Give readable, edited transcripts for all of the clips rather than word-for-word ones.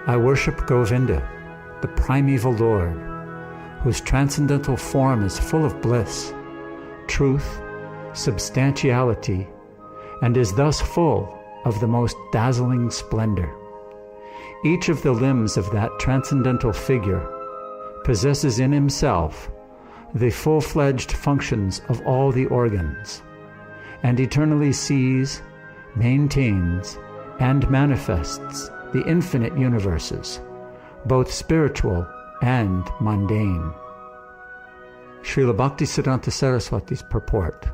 I worship Govinda, the Primeval Lord, whose transcendental form is full of bliss, truth, substantiality, and is thus full of the most dazzling splendor. Each of the limbs of that transcendental figure possesses in himself the full-fledged functions of all the organs, and eternally sees, maintains, and manifests the infinite universes, both spiritual and mundane. Srila Bhaktisiddhanta Saraswati's purport.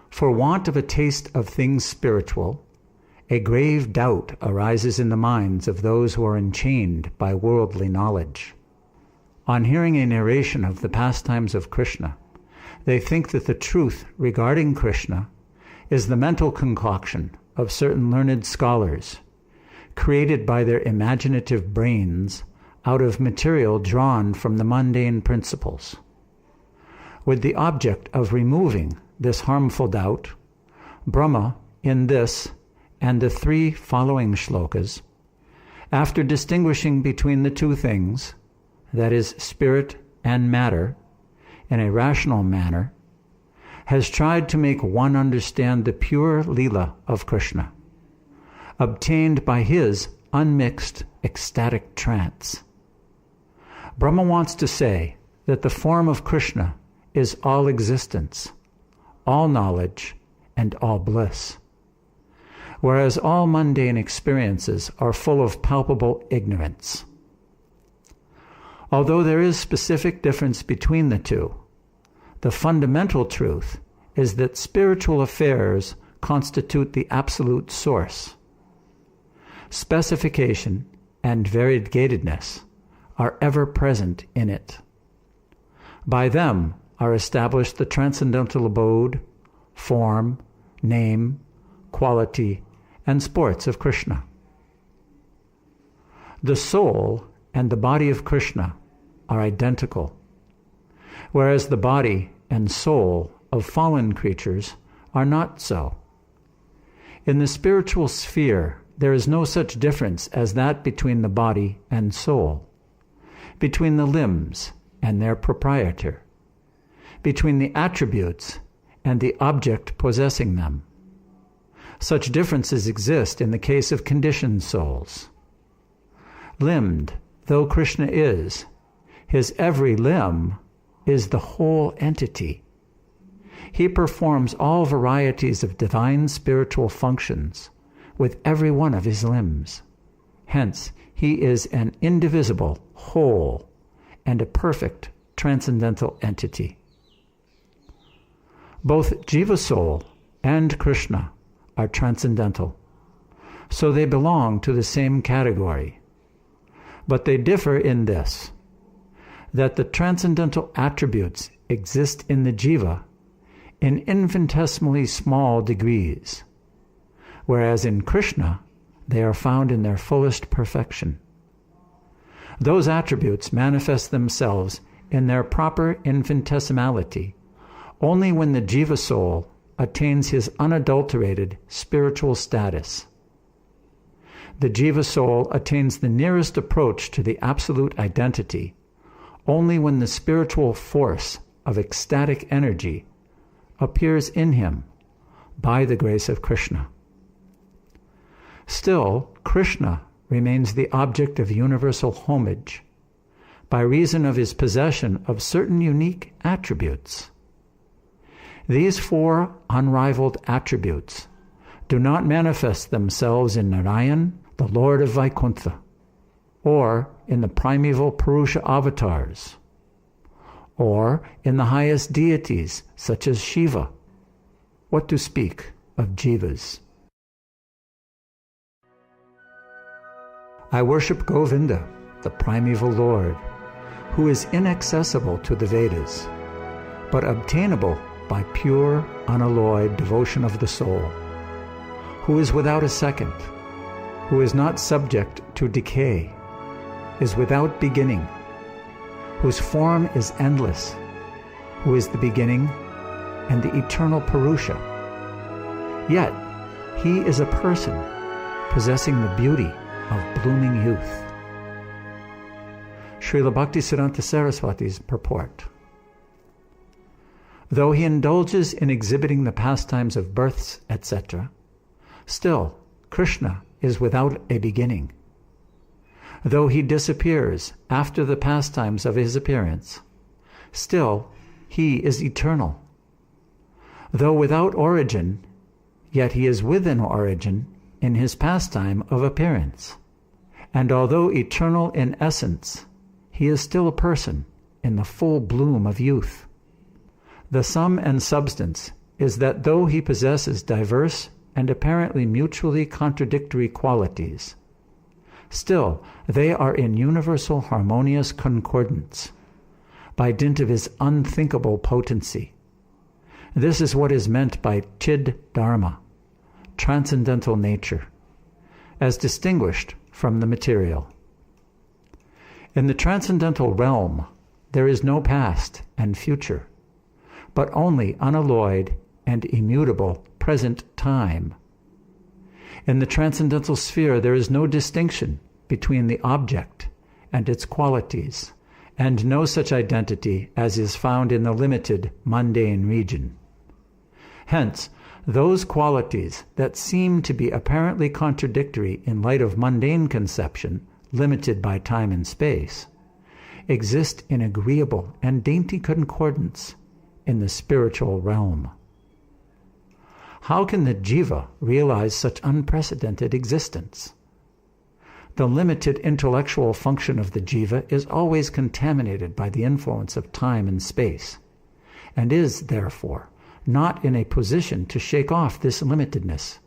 For want of a taste of things spiritual, a grave doubt arises in the minds of those who are enchained by worldly knowledge. On hearing a narration of the pastimes of Krishna, they think that the truth regarding Krishna is the mental concoction of certain learned scholars, created by their imaginative brains out of material drawn from the mundane principles. With the object of removing this harmful doubt, Brahma, in this and the 3 following shlokas, after distinguishing between the 2 things, that is, spirit and matter, in a rational manner, has tried to make one understand the pure Leela of Krishna, obtained by his unmixed ecstatic trance. Brahma wants to say that the form of Krishna is all existence, all knowledge, and all bliss, whereas all mundane experiences are full of palpable ignorance. Although there is specific difference between the 2, the fundamental truth is that spiritual affairs constitute the absolute source. Specification and variegatedness are ever present in it. By them are established the transcendental abode, form, name, quality, and sports of Krishna. The soul and the body of Krishna are identical, whereas the body and soul of fallen creatures are not so. In the spiritual sphere, there is no such difference as that between the body and soul, between the limbs and their proprietor, between the attributes and the object possessing them. Such differences exist in the case of conditioned souls. Limbed though Krishna is, his every limb is the whole entity. He performs all varieties of divine spiritual functions with every one of his limbs. Hence, he is an indivisible whole and a perfect transcendental entity. Both Jiva soul and Krishna are transcendental, so they belong to the same category. But they differ in this, that the transcendental attributes exist in the Jiva in infinitesimally small degrees, whereas in Krishna they are found in their fullest perfection. Those attributes manifest themselves in their proper infinitesimality only when the Jiva soul attains his unadulterated spiritual status. The Jiva soul attains the nearest approach to the absolute identity only when the spiritual force of ecstatic energy appears in him by the grace of Krishna. Still, Krishna remains the object of universal homage by reason of his possession of certain unique attributes. These 4 unrivaled attributes do not manifest themselves in Narayan, the Lord of Vaikuntha, or in the primeval Purusha avatars, or in the highest deities such as Shiva. What to speak of Jivas? I worship Govinda, the Primeval Lord, who is inaccessible to the Vedas, but obtainable by pure, unalloyed devotion of the soul, who is without a second, who is not subject to decay, is without beginning, whose form is endless, who is the beginning and the eternal Purusha. Yet he is a person possessing the beauty of blooming youth. Srila Bhaktisiddhanta Saraswati's purport. Though he indulges in exhibiting the pastimes of births, etc., still Krishna is without a beginning. Though he disappears after the pastimes of his appearance, still he is eternal. Though without origin, yet he is with an origin in his pastime of appearance. And although eternal in essence, he is still a person in the full bloom of youth. The sum and substance is that though he possesses diverse and apparently mutually contradictory qualities, still they are in universal harmonious concordance, by dint of his unthinkable potency. This is what is meant by Chid Dharma, transcendental nature, as distinguished from the material. In the transcendental realm, there is no past and future, but only unalloyed and immutable present time. In the transcendental sphere, there is no distinction between the object and its qualities, and no such identity as is found in the limited mundane region. Hence, those qualities that seem to be apparently contradictory in light of mundane conception, limited by time and space, exist in agreeable and dainty concordance in the spiritual realm. How can the jiva realize such unprecedented existence? The limited intellectual function of the jiva is always contaminated by the influence of time and space, and is, therefore, not in a position to shake off this limitedness.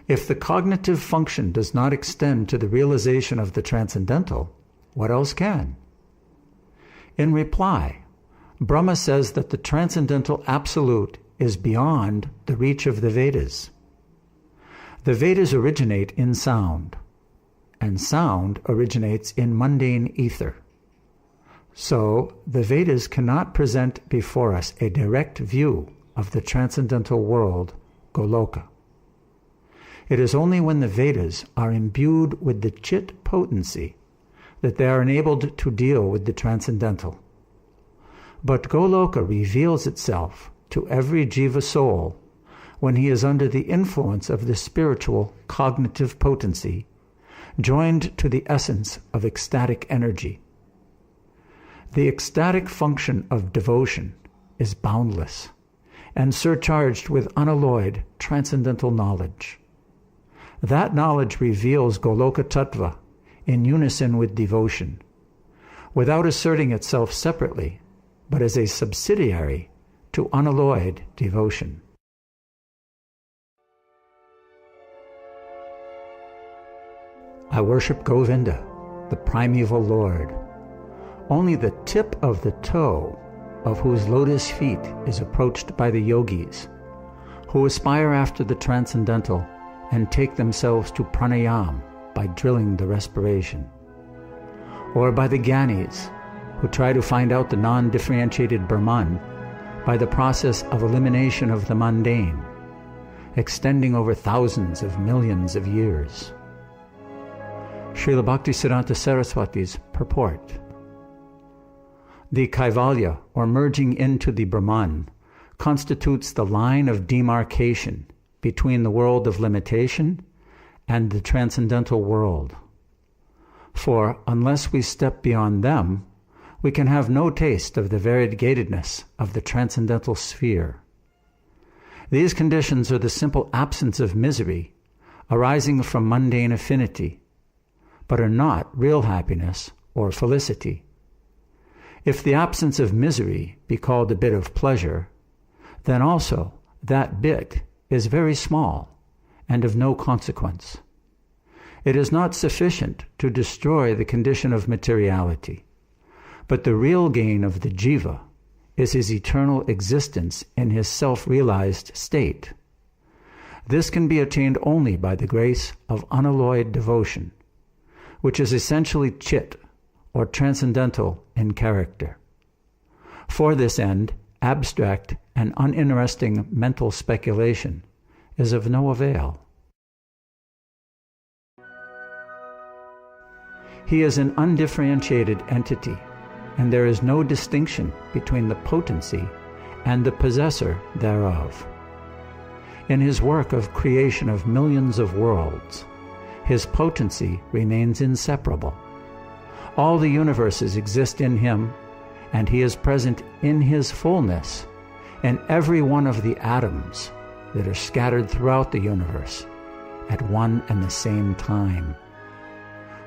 If the cognitive function does not extend to the realization of the transcendental, what else can? In reply, Brahma says that the transcendental absolute is beyond the reach of the Vedas. The Vedas originate in sound, and sound originates in mundane ether. So, the Vedas cannot present before us a direct view of the transcendental world, Goloka. It is only when the Vedas are imbued with the Chit potency that they are enabled to deal with the transcendental. But Goloka reveals itself to every jiva soul when he is under the influence of the spiritual cognitive potency, joined to the essence of ecstatic energy. The ecstatic function of devotion is boundless and surcharged with unalloyed transcendental knowledge. That knowledge reveals Goloka Tattva in unison with devotion, without asserting itself separately, but as a subsidiary to unalloyed devotion. I worship Govinda, the Primeval Lord. Only the tip of the toe of whose lotus feet is approached by the yogis, who aspire after the transcendental and take themselves to pranayam by drilling the respiration, or by the Gyanis, who try to find out the non-differentiated Brahman by the process of elimination of the mundane, extending over thousands of millions of years. Srila Bhaktisiddhanta Saraswati's purport. The Kaivalya, or merging into the Brahman, constitutes the line of demarcation between the world of limitation and the transcendental world. For unless we step beyond them, we can have no taste of the variegatedness of the transcendental sphere. These conditions are the simple absence of misery arising from mundane affinity, but are not real happiness or felicity. If the absence of misery be called a bit of pleasure, then also that bit is very small and of no consequence. It is not sufficient to destroy the condition of materiality, but the real gain of the jiva is his eternal existence in his self-realized state. This can be attained only by the grace of unalloyed devotion, which is essentially chit, or transcendental in character. For this end, abstract and uninteresting mental speculation is of no avail. He is an undifferentiated entity, and there is no distinction between the potency and the possessor thereof. In his work of creation of millions of worlds, his potency remains inseparable. All the universes exist in him, and he is present in his fullness in every one of the atoms that are scattered throughout the universe at one and the same time.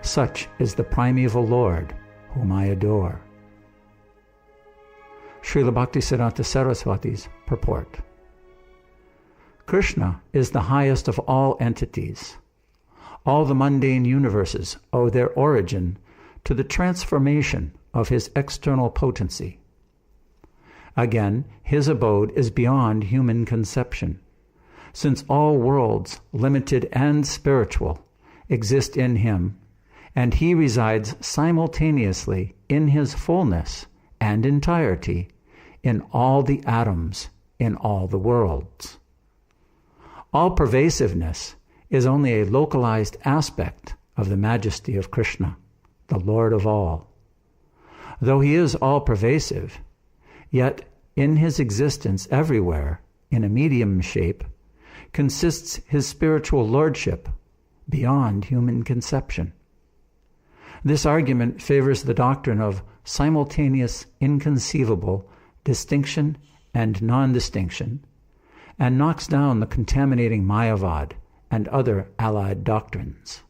Such is the Primeval Lord, whom I adore. Srila Bhaktisiddhanta Saraswati's purport. Krishna is the highest of all entities. All the mundane universes owe their origin to the transformation of his external potency. Again, his abode is beyond human conception, since all worlds, limited and spiritual, exist in him, and he resides simultaneously in his fullness and entirety in all the atoms in all the worlds. All pervasiveness is only a localized aspect of the majesty of Krishna, the Lord of all. Though he is all-pervasive, yet in his existence everywhere, in a medium shape, consists his spiritual lordship beyond human conception. This argument favors the doctrine of simultaneous, inconceivable distinction and non-distinction, and knocks down the contaminating Mayavad and other allied doctrines.